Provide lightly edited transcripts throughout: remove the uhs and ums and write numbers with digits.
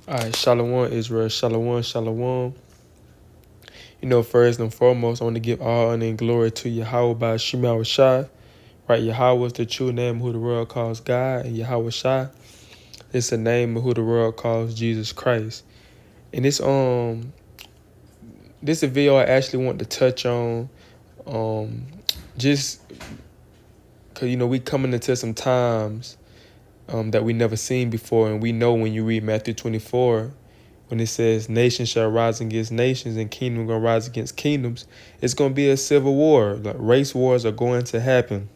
All right, Shalom, Israel. Shalom, shalom. First and foremost, I want to give all honor and glory to Yahweh by Shema Shai. Right, Yahweh is the true name of who the world calls God, and Yahweh Shai is the name of who the world calls Jesus Christ. And this a video I actually want to touch on, just cause we coming into some times that we never seen before, and we know when you read Matthew 24. When it says nations shall rise against nations and kingdom gonna rise against kingdoms, it's gonna be a civil war. Like race wars are going to happen.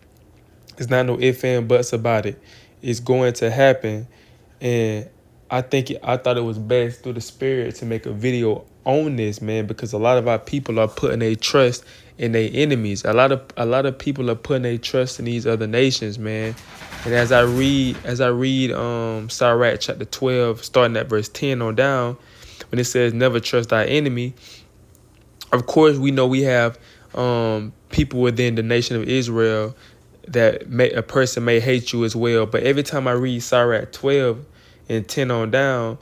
It's not no ifs and buts about it. It's going to happen, and I thought it was best through the spirit to make a video on this, man, because a lot of our people are putting their trust in their enemies. A lot of people are putting their trust in these other nations, man. And as I read Sirach chapter 12, starting at verse 10 on down, when it says never trust thy enemy, of course we know we have people within the nation of Israel that a person may hate you as well. But every time I read Sirach 12 and 10 on down,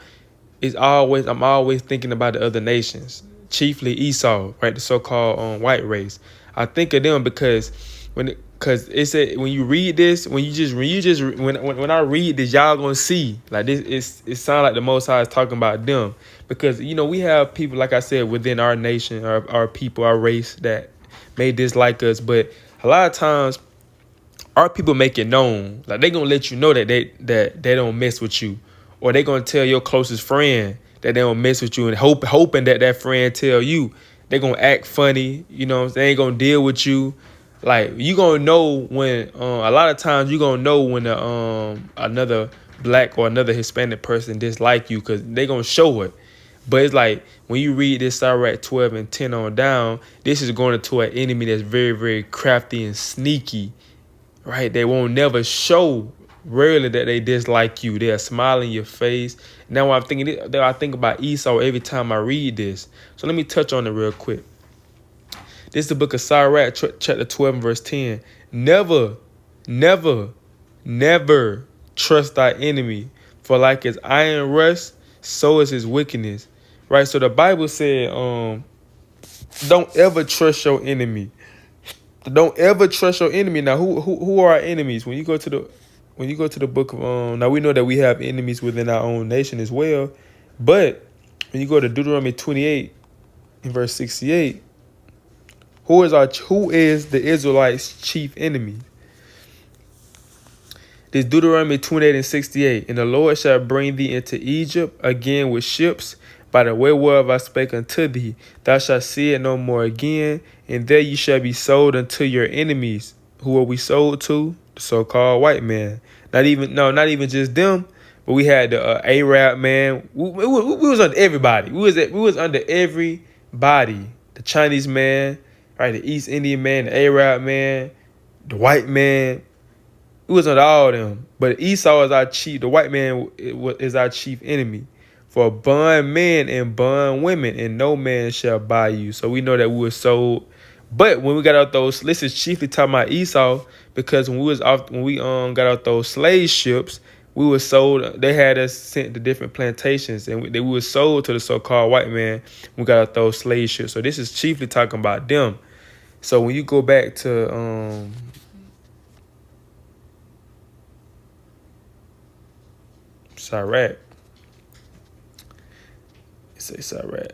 I'm always thinking about the other nations, chiefly Esau, right? The so-called white race. I think of them because because it said when you read this, when I read this, y'all gonna see like this. It sounds like the Most High is talking about them because we have people, like I said, within our nation, our people, our race that may dislike us, but a lot of times our people make it known. Like they gonna let you know that they don't mess with you, or they gonna tell your closest friend that they don't mess with you, and hoping that friend tell you. They gonna act funny, they ain't gonna deal with you. Like you gonna know when a lot of times you gonna know when another black or another Hispanic person dislike you, because they gonna show it. But it's like when you read this Sirach 12 and 10 on down, this is going into an enemy that's very, very crafty and sneaky. Right? They won't never show rarely that they dislike you. They'll smile in your face. Now I think about Esau every time I read this. So let me touch on it real quick. This is the book of Sirach, chapter 12 and verse 10. Never, never, never trust thy enemy, for like his iron rust, so is his wickedness. Right? So the Bible said, don't ever trust your enemy. Don't ever trust your enemy. Now, who are our enemies? When you go to the book of now we know that we have enemies within our own nation as well, but when you go to Deuteronomy 28 in verse 68, who is the Israelites' chief enemy? This Deuteronomy 28 and 68, and the Lord shall bring thee into Egypt again with ships, by the way whereof I spake unto thee. Thou shalt see it no more again, and there you shall be sold unto your enemies. Who are we sold to? The so-called white man. Not even just them, but we had the Arab man. We was under everybody. We was under everybody. The Chinese man, right? The East Indian man, the Arab man, the white man. It wasn't all of them, but Esau is our chief. The white man is our chief enemy. For bond men and bond women, and no man shall buy you. So we know that we were sold. But when we got out those, this is chiefly talking about Esau, because when we got out those slave ships, we were sold. They had us sent to different plantations, and we were sold to the so-called white man. We got out those slave ships. So this is chiefly talking about them. So when you go back to Sirach. Say Sirach.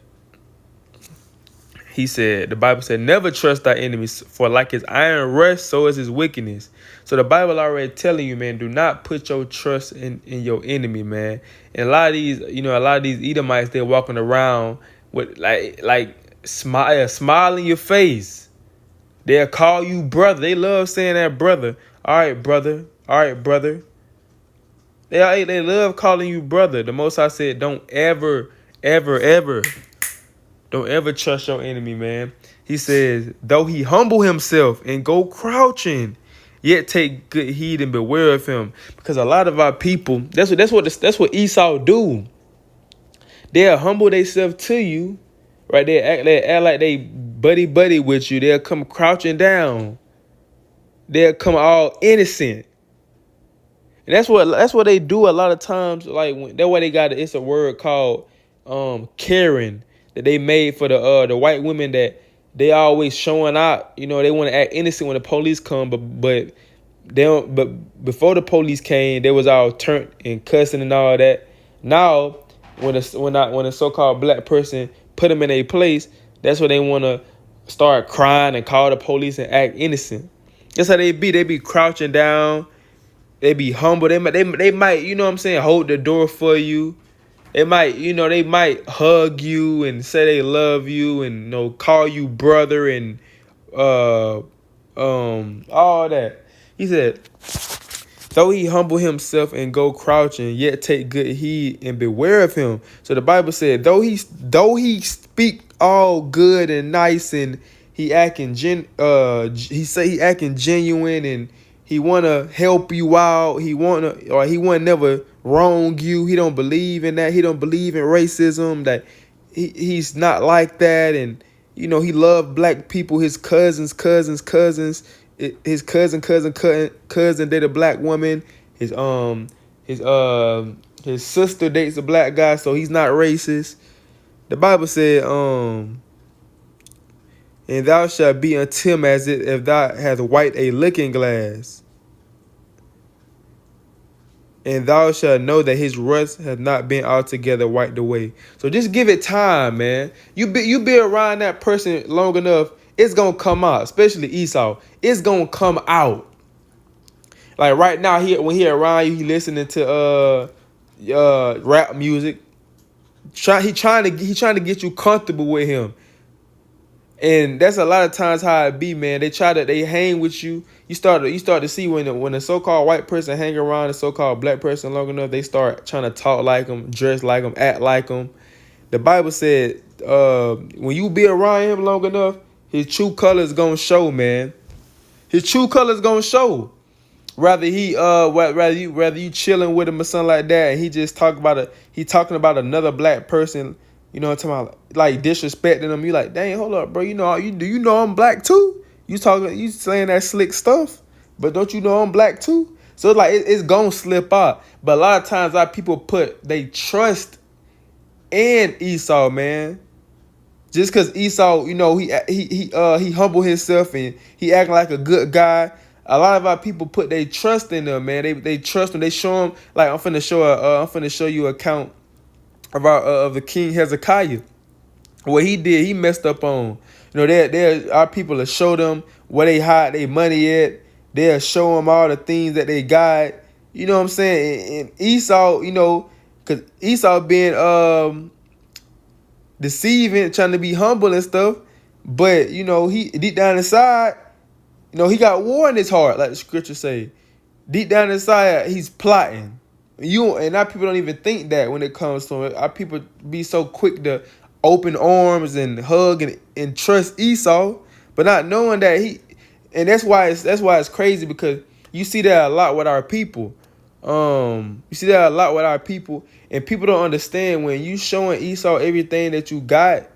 He said, the Bible said, never trust thy enemies, for like his iron rust, so is his wickedness. So the Bible already telling you, man, do not put your trust in your enemy, man. And a lot of these Edomites, they're walking around with like smile in your face. They'll call you brother. They love saying that, brother. All right, brother. All right, brother. They love calling you brother. The Most High said, don't ever, ever don't ever trust your enemy, man. He says, though he humble himself and go crouching, yet take good heed and beware of him. Because a lot of our people, that's what Esau do. They'll humble themselves to you, right? They act like they buddy with you. They'll come crouching down. They'll come all innocent. And that's what they do a lot of times. Like that's why they got it's a word called Karen that they made for the white women that they always showing out. You know, they want to act innocent when the police come, but they don't. But before the police came, they was all turned and cussing and all that. Now, when a so-called black person put them in a place, that's where they want to start crying and call the police and act innocent. That's how they be. They be crouching down. They be humble. They might, you know what I'm saying, hold the door for you. They might hug you and say they love you and call you brother and all that. He said, though he humble himself and go crouching, yet take good heed and beware of him. So the Bible said, though he speak all good and nice and he acting he acting genuine and he wanna help you out. He wanna never wrong you. He don't believe in that. He don't believe in racism. That he's not like that. And he loved black people. His cousins. His cousin date a black woman. His sister dates a black guy, so he's not racist. The Bible said, and thou shalt be unto him as if thou hast white a looking glass. And thou shalt know that his rust has not been altogether wiped away. So just give it time, man. You be around that person long enough, it's gonna come out. Especially Esau, it's gonna come out. Like right now, when he around you, he listening to rap music. He trying to get you comfortable with him. And that's a lot of times how it be, man. They hang with you. You start to see when a so-called white person hang around a so-called black person long enough, they start trying to talk like them, dress like them, act like them. The Bible said, when you be around him long enough, his true colors gonna show, man. His true colors gonna show. Rather you chilling with him or something like that, and he just talking about another black person. You know what I'm talking about? Like disrespecting them. You like, dang, hold up, bro. Do you know I'm black too? You saying that slick stuff, but don't you know I'm black too? So it's like it's gonna slip out. But a lot of times our people put they trust in Esau, man. Just cause Esau, he humble himself and he acting like a good guy. A lot of our people put their trust in them, man. They trust him. They show him like I'm finna show you an account of the King Hezekiah. What he did, he messed up on. Our people will show them where they hide their money at. They'll show them all the things that they got. You know what I'm saying? And Esau, because Esau being deceiving, trying to be humble and stuff. But, he deep down inside, he got war in his heart, like the scripture say. Deep down inside, he's plotting. And our people don't even think that when it comes to it. Our people be so quick to open arms and hug and trust Esau, but not knowing that and that's why it's crazy, because you see that a lot with our people. And people don't understand when you showing Esau everything that you got.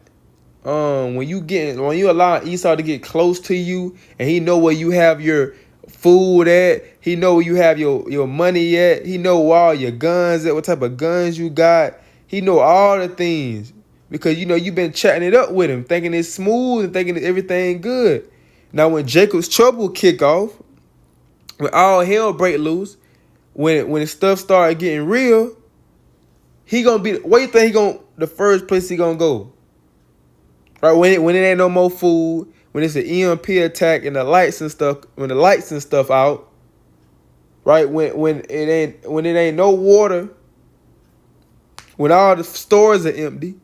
When you allow Esau to get close to you, and he know where you have your food at, he know where you have your money at, he know where all your guns at, what type of guns you got, he know all the things, because you've been chatting it up with him, thinking it's smooth and thinking everything good. Now when Jacob's trouble kick off, when all hell break loose, when stuff start getting real, he gonna be, where you think the first place he gonna go? Right, when it ain't no more food, when it's an EMP attack and the lights and stuff out, right? When it ain't no water, when all the stores are empty,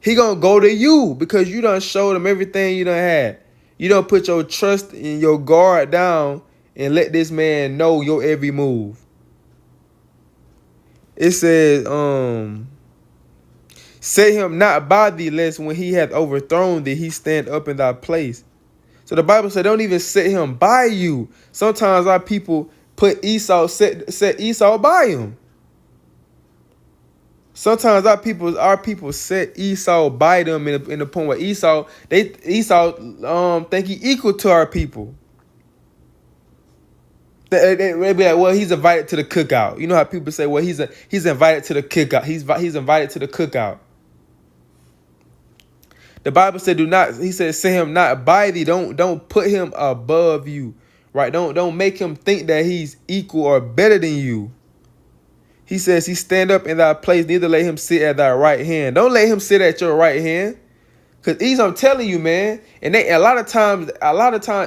he gonna go to you, because you done showed him everything you done had. You done put your trust and your guard down and let this man know your every move. It says, set him not by thee, lest when he hath overthrown thee, he stand up in thy place. So the Bible said, don't even set him by you. Sometimes our people set Esau by him. Sometimes our people set Esau by them in the point where Esau think he equal to our people. They be like, well, he's invited to the cookout. You know how people say, well, he's invited to the cookout. He's invited to the cookout. The Bible said, do not. He said, set him not by thee. Don't put him above you, right? Don't make him think that he's equal or better than you. He says, he stand up in thy place. Neither let him sit at thy right hand. Don't let him sit at your right hand, cause I'm telling you, man. And a lot of times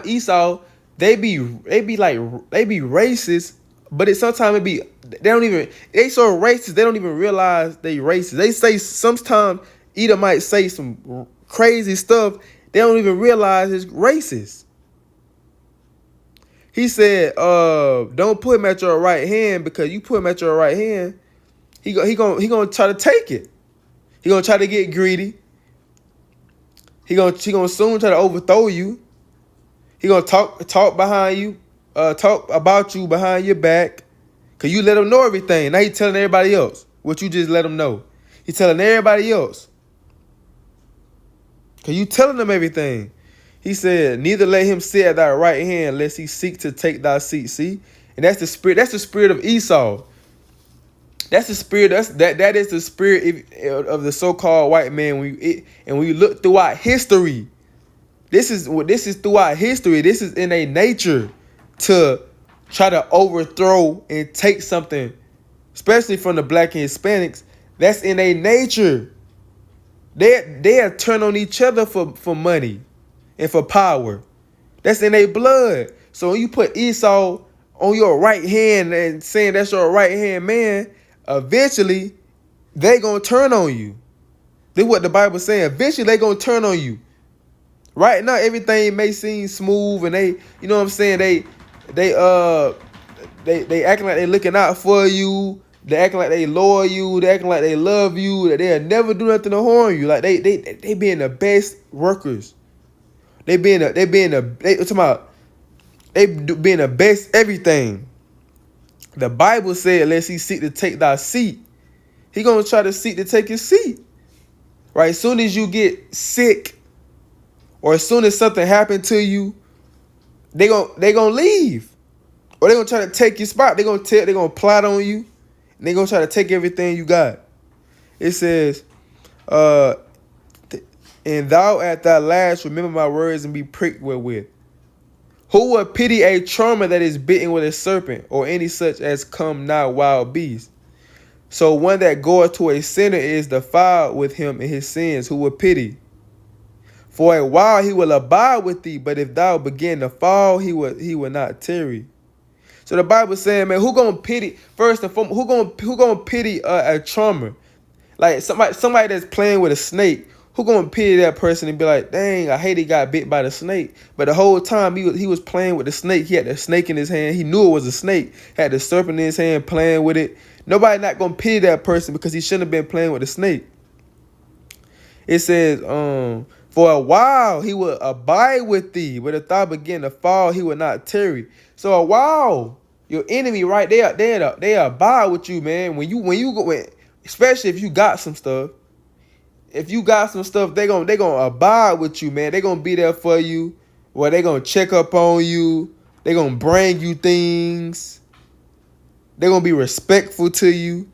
Esau, they be racist, but they so racist they don't even realize they racist. They say sometimes Edom might say some crazy stuff. They don't even realize it's racist. He said, don't put him at your right hand, because you put him at your right hand, he gonna try to take it. He gonna try to get greedy. He gonna soon try to overthrow you. He gonna talk behind you, talk about you behind your back, cause you let him know everything. Now he telling everybody else what you just let him know. He telling everybody else, cause you telling them everything. He said, neither let him sit at thy right hand, lest he seek to take thy seat. See, and that's the spirit. That's the spirit of Esau. That's the spirit. That is the spirit of the so-called white man. When you look throughout history, this is throughout history. This is in a nature to try to overthrow and take something, especially from the black and Hispanics. That's in a nature. They turn on each other for money and for power. That's in their blood. So when you put Esau on your right hand and saying that's your right hand man, eventually they gonna turn on you. This is what the Bible's saying. Eventually they gonna turn on you. Right now everything may seem smooth, and they, you know what I'm saying, they acting like they looking out for you. They acting like they loyal you. They acting like they love you. That they'll never do nothing to harm you. Like they being the best workers. They being the best everything. The Bible said, unless he seek to take thy seat, he gonna try to seek to take his seat. Right? As soon as you get sick, or as soon as something happened to you, they gonna leave, or they gonna try to take your spot. They gonna plot on you, and they gonna try to take everything you got. It says, and thou at thy last remember my words and be pricked wherewith. Who would pity a charmer that is bitten with a serpent, or any such as come not wild beast? So one that goeth to a sinner is defiled with him in his sins. Who would pity? For a while he will abide with thee, but if thou begin to fall, he will not tarry. So the Bible saying, man, who gonna pity? First and foremost, who gonna pity a charmer? Like somebody that's playing with a snake. Who gonna pity that person and be like, dang, I hate he got bit by the snake. But the whole time he was playing with the snake. He had the snake in his hand. He knew it was a snake. Had the serpent in his hand, playing with it. Nobody not gonna pity that person because he shouldn't have been playing with the snake. It says, for a while he will abide with thee, but if thou begin to fall, he will not tarry. So a while, your enemy, right there, they abide with you, man. When you go, especially if you got some stuff. If you got some stuff, they gonna abide with you, man. They gonna be there for you. Well, they gonna check up on you. They gonna bring you things. They gonna be respectful to you.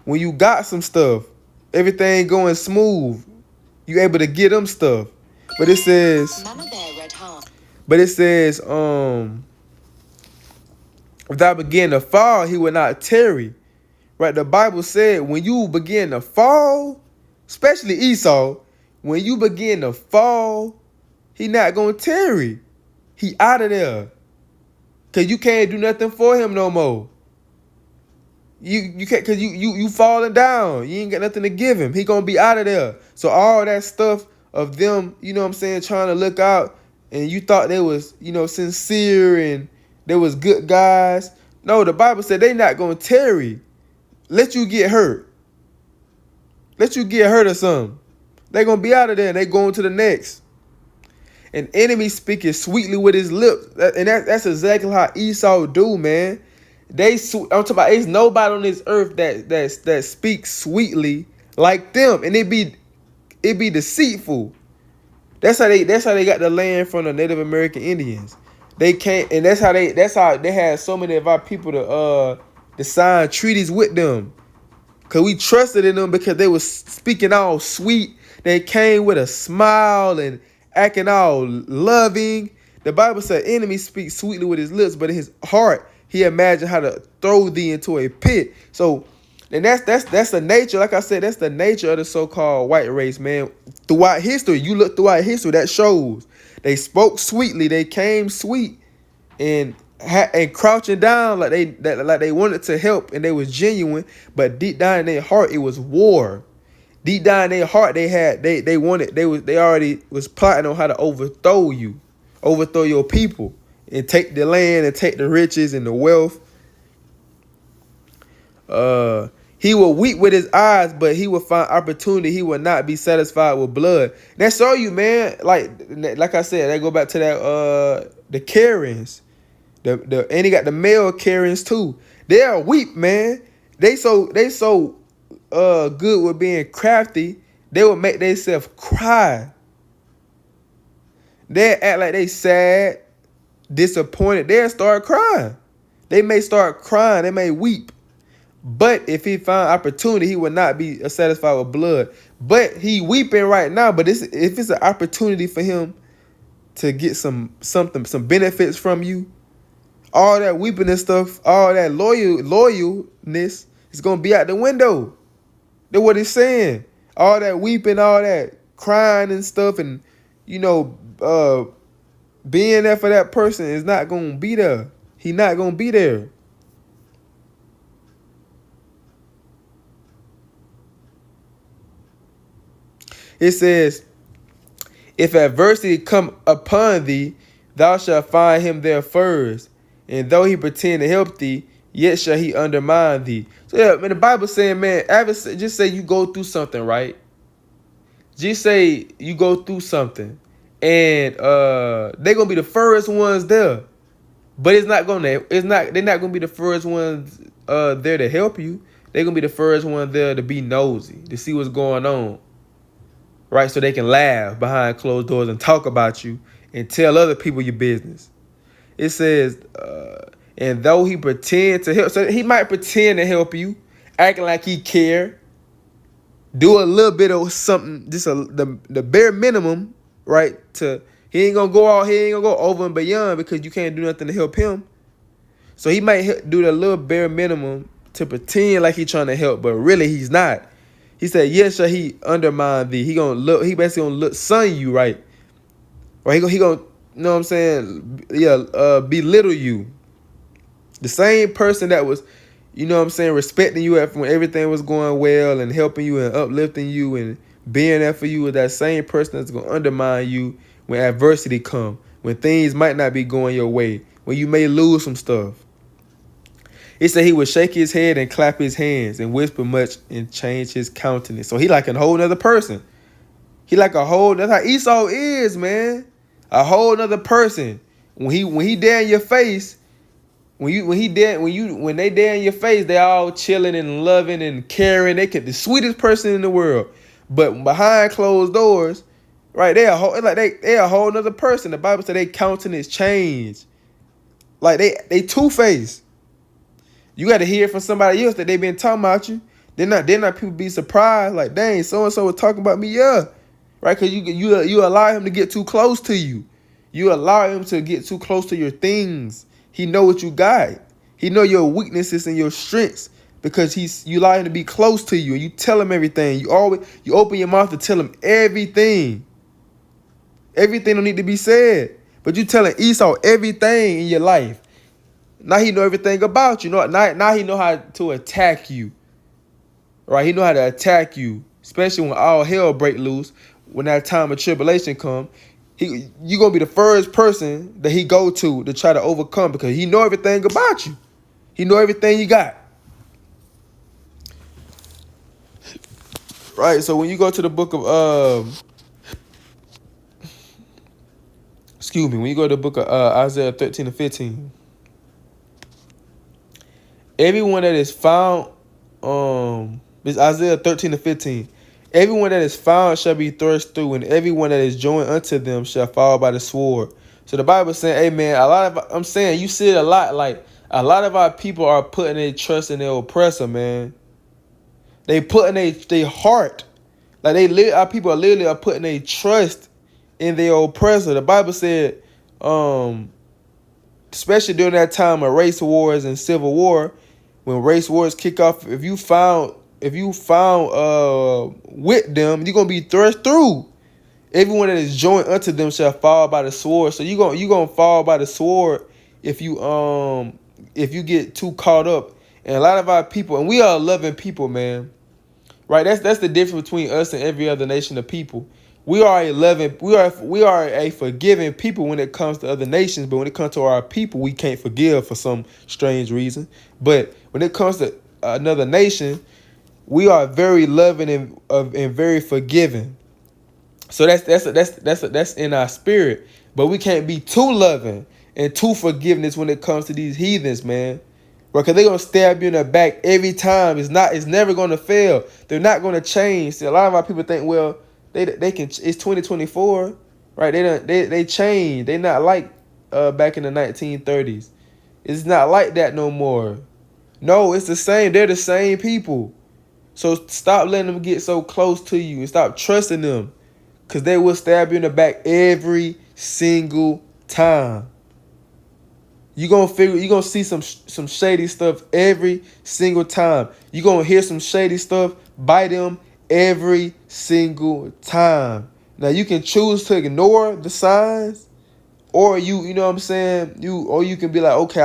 When you got some stuff, everything going smooth, you able to get them stuff. But it says, if thou begin to fall, he will not tarry. Right? The Bible said when you begin to fall, especially Esau, when you begin to fall, he not gonna tarry. He out of there. Cause you can't do nothing for him no more. You can't, cause you falling down. You ain't got nothing to give him. He gonna be out of there. So all that stuff of them, you know what I'm saying, trying to look out, and you thought they was, you know, sincere and they was good guys. No, the Bible said they not gonna tarry. Let you get hurt. Let you get hurt or something. They gonna be out of there and they going to the next. An enemy speaking sweetly with his lips. And that's exactly how Esau do, man. I'm talking about, there's nobody on this earth that speaks sweetly like them. And it be deceitful. That's how they got the land from the Native American Indians. They can't, and that's how they had so many of our people to sign treaties with them. Cause we trusted in them because they was speaking all sweet. They came with a smile and acting all loving. The Bible said, enemy speaks sweetly with his lips, but in his heart he imagined how to throw thee into a pit. So, and that's the nature. Like I said, that's the nature of the so-called white race, man. Throughout history, you look throughout history, that shows they spoke sweetly. They came sweet and crouching down like they wanted to help and they was genuine, but deep down in their heart it was war. Deep down in their heart they already was plotting on how to overthrow your people, and take the land and take the riches and the wealth. He will weep with his eyes, but he will find opportunity. He will not be satisfied with blood. That's all you, man. Like I said, they go back to that the Karens. And he got the male Karens too. They'll weep, man. They so good with being crafty. They will make themselves cry. They act like they sad, disappointed. They'll start crying. They may start crying. They may weep. But if he found opportunity, he would not be satisfied with blood. But he weeping right now. But if it's an opportunity for him to get some benefits from you, all that weeping and stuff, all that loyalness is gonna be out the window. That's what he's saying. All that weeping, all that crying and stuff, and being there for that person is not gonna be there. He not gonna be there. It says, if adversity come upon thee, thou shalt find him there first. And though he pretend to help thee, yet shall he undermine thee. So yeah, man, the Bible saying, man, just say you go through something, right? Just say you go through something, and they're gonna be the first ones there. But they're not gonna be the first ones there to help you. They're gonna be the first ones there to be nosy, to see what's going on. Right, so they can laugh behind closed doors and talk about you and tell other people your business. It says, and though he pretend to help, so he might pretend to help you, acting like he care, do a little bit of something, just the bare minimum, right? He ain't gonna go over and beyond because you can't do nothing to help him. So he might do the little bare minimum to pretend like he's trying to help, but really he's not. He said, yes, shall he undermine thee. He basically gonna look son you, right? Or he gonna, you know what I'm saying? Yeah, belittle you. The same person that was, you know what I'm saying, respecting you when everything was going well and helping you and uplifting you and being there for you, is that same person that's gonna undermine you when adversity come, when things might not be going your way, when you may lose some stuff. It said he would shake his head and clap his hands and whisper much and change his countenance. So he like a whole nother person. That's how Esau is, man. A whole nother person. When he there in your face, when they there in your face, they all chilling and loving and caring. The sweetest person in the world. But behind closed doors, right, they a whole nother person. The Bible said they countenance change. Like they two-faced. You got to hear from somebody else that they been talking about you. Then not people be surprised, like, dang, so-and-so was talking about me, yeah. Right? Because you allow him to get too close to you. You allow him to get too close to your things. He know what you got. He know your weaknesses and your strengths because you allow him to be close to you and you tell him everything. You open your mouth to tell him everything. Everything don't need to be said. But you telling Esau everything in your life. Now he know everything about you. Now he know how to attack you. Right? He know how to attack you, especially when all hell break loose. When that time of tribulation come, you gonna be the first person that he go to try to overcome because he know everything about you. He know everything you got. Right? So when you go to the book of when you go to the book of Isaiah 13 and 15. Everyone that is found, it's Isaiah 13 and 15. Everyone that is found shall be thrust through, and everyone that is joined unto them shall fall by the sword. So the Bible saying, hey man, I'm saying you see it a lot. Like a lot of our people are putting their trust in their oppressor, man. They putting their heart, like our people are literally are putting their trust in their oppressor. The Bible said, especially during that time of race wars and civil war, when race wars kick off, if you found with them, you're gonna be thrust through. Everyone that is joined unto them shall fall by the sword. So you gonna fall by the sword if you get too caught up. And a lot of our people, and we are loving people, man. Right? That's the difference between us and every other nation of people. We are a forgiving people when it comes to other nations, but when it comes to our people, we can't forgive for some strange reason. But when it comes to another nation, we are very loving and very forgiving. So that's in our spirit. But we can't be too loving and too forgiveness when it comes to these heathens, man. Because they're gonna stab you in the back every time. It's never gonna fail. They're not gonna change. See, a lot of our people think, well, they can. It's 2024, right? They change. They not like back in the 1930s. It's not like that no more. No, it's the same. They're the same people. So stop letting them get so close to you and stop trusting them, because they will stab you in the back every single time. You're gonna see some shady stuff every single time. You're gonna hear some shady stuff by them every single time. Now you can choose to ignore the signs, or you know what I'm saying? You can be like, okay,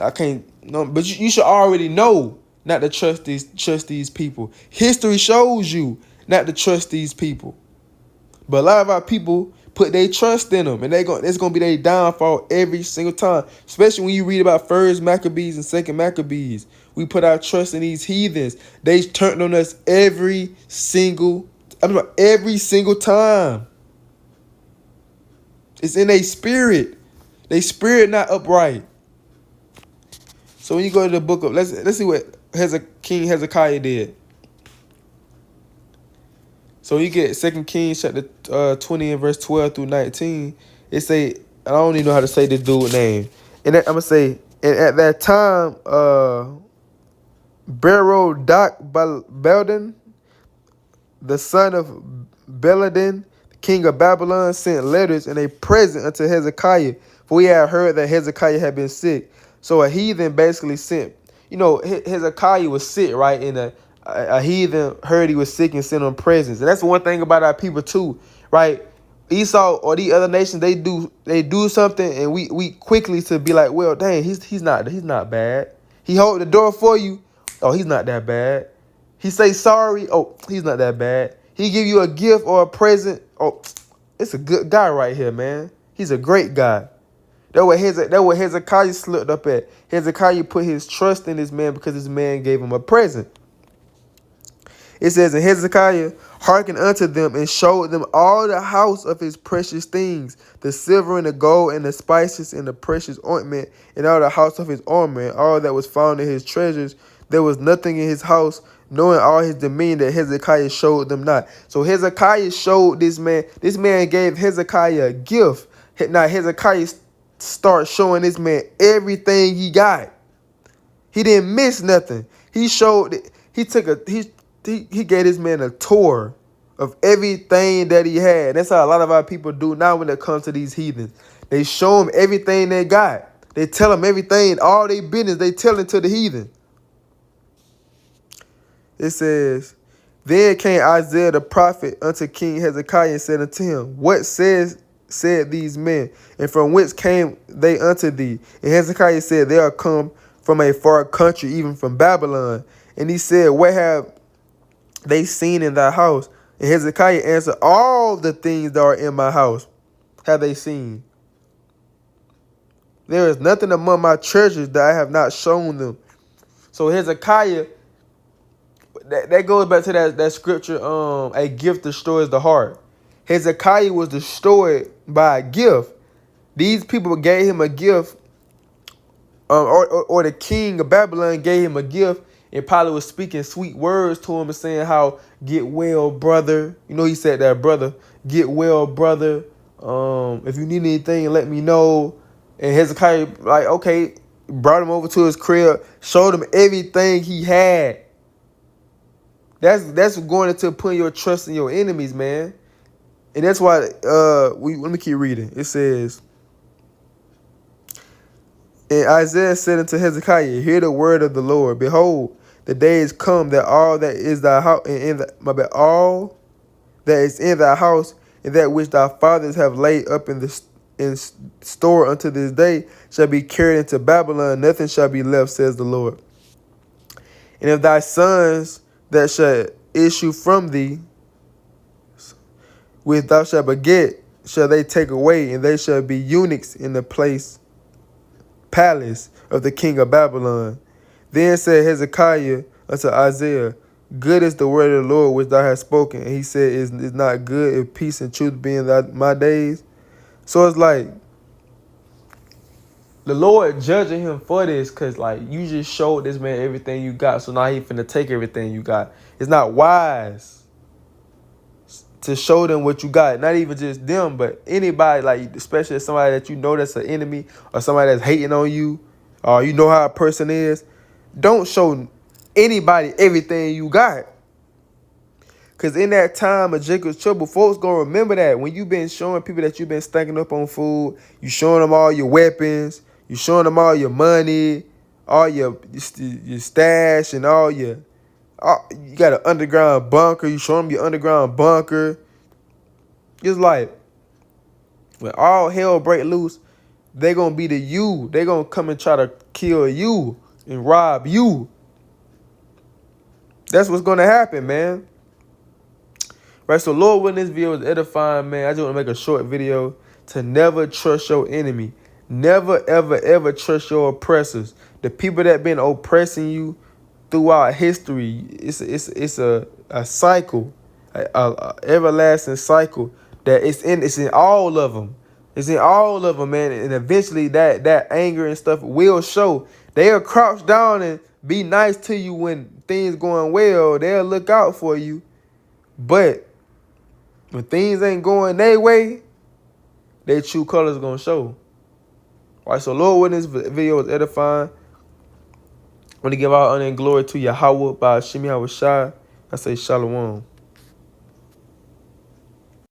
I can't, no, but you should already know not to trust these people. History shows you not to trust these people. But a lot of our people put their trust in them, and it's gonna be their downfall every single time. Especially when you read about First Maccabees and Second Maccabees, we put our trust in these heathens. They turned on us every single time. It's in their spirit. Their spirit not upright. So when you go to the book of let's see what King Hezekiah did. So you get 2 Kings chapter 20 and verse 12 through 19. It say, I don't even know how to say this dude's name. And I'm gonna say, and at that time, Berodach-Baladan, the son of Baladan, the king of Babylon, sent letters and a present unto Hezekiah, for he had heard that Hezekiah had been sick. So a heathen basically sent, Hezekiah was sick, right? And a heathen heard he was sick and sent him presents. And that's one thing about our people too, right? Esau or the other nations, they do something, and we quickly to be like, well, dang, he's not bad. He hold the door for you. Oh, he's not that bad. He say sorry. Oh, he's not that bad. He give you a gift or a present. Oh, it's a good guy right here, man. He's a great guy. That what Hezekiah slipped up at. Hezekiah put his trust in this man because this man gave him a present. It says, and Hezekiah hearkened unto them and showed them all the house of his precious things, the silver and the gold and the spices and the precious ointment, and all the house of his armor, all that was found in his treasures. There was nothing in his house, knowing all his dominion, that Hezekiah showed them not. So Hezekiah showed this man gave Hezekiah a gift. Now Hezekiah starts showing this man everything he got. He didn't miss nothing. He showed, he gave this man a tour of everything that he had. That's how a lot of our people do now when it comes to these heathens. They show them everything they got. They tell them everything, all their business, they tell it to the heathen. It says, then came Isaiah the prophet unto King Hezekiah and said unto him, what said these men, and from whence came they unto thee? And Hezekiah said, they are come from a far country, even from Babylon. And he said, what have they seen in thy house? And Hezekiah answered, all the things that are in my house have they seen. There is nothing among my treasures that I have not shown them. So Hezekiah, that goes back to that scripture, a gift destroys the heart. Hezekiah was destroyed by a gift. These people gave him a gift, or the king of Babylon gave him a gift, and probably was speaking sweet words to him and saying how, get well, brother. You know, he said that, brother. Get well, brother. If you need anything, let me know. And Hezekiah, like, okay, brought him over to his crib, showed him everything he had. That's going into putting your trust in your enemies, man. And that's why let me keep reading. It says, and Isaiah said unto Hezekiah, hear the word of the Lord. Behold, the days come that all that is thy house all that is in thy house and that which thy fathers have laid up in store unto this day shall be carried into Babylon. Nothing shall be left, says the Lord. And if thy sons that shall issue from thee, which thou shalt beget, shall they take away, and they shall be eunuchs in the palace of the king of Babylon. Then said Hezekiah unto Isaiah, good is the word of the Lord which thou hast spoken. And he said, is not good if peace and truth be in my days? So it's like the Lord judging him for this, because like you just showed this man everything you got, so now he finna take everything you got. It's not wise to show them what you got. Not even just them, but anybody, like especially somebody that you know that's an enemy or somebody that's hating on you, or you know how a person is. Don't show anybody everything you got. Because in that time of Jacob's trouble, folks going to remember that. When you've been showing people that you've been stacking up on food, you showing them all your weapons, you showing them all your money, all your stash and you got an underground bunker, you show them your underground bunker. It's like, when all hell break loose, they going to be you. They going to come and try to kill you and rob you. That's what's going to happen, man. Right, so Lord, when this video is edifying, man, I just want to make a short video to never trust your enemy. Never, ever, ever trust your oppressors. The people that been oppressing you throughout history, it's a cycle, a everlasting cycle that it's in all of them. It's in all of them, man. And eventually that anger and stuff will show. They'll crouch down and be nice to you when things going well. They'll look out for you. But when things ain't going their way, their true colors gonna show. All right, so Lord, when this video is edifying, I want to give all honor and glory to Yahweh by Shemi Hawashai. I say shalom.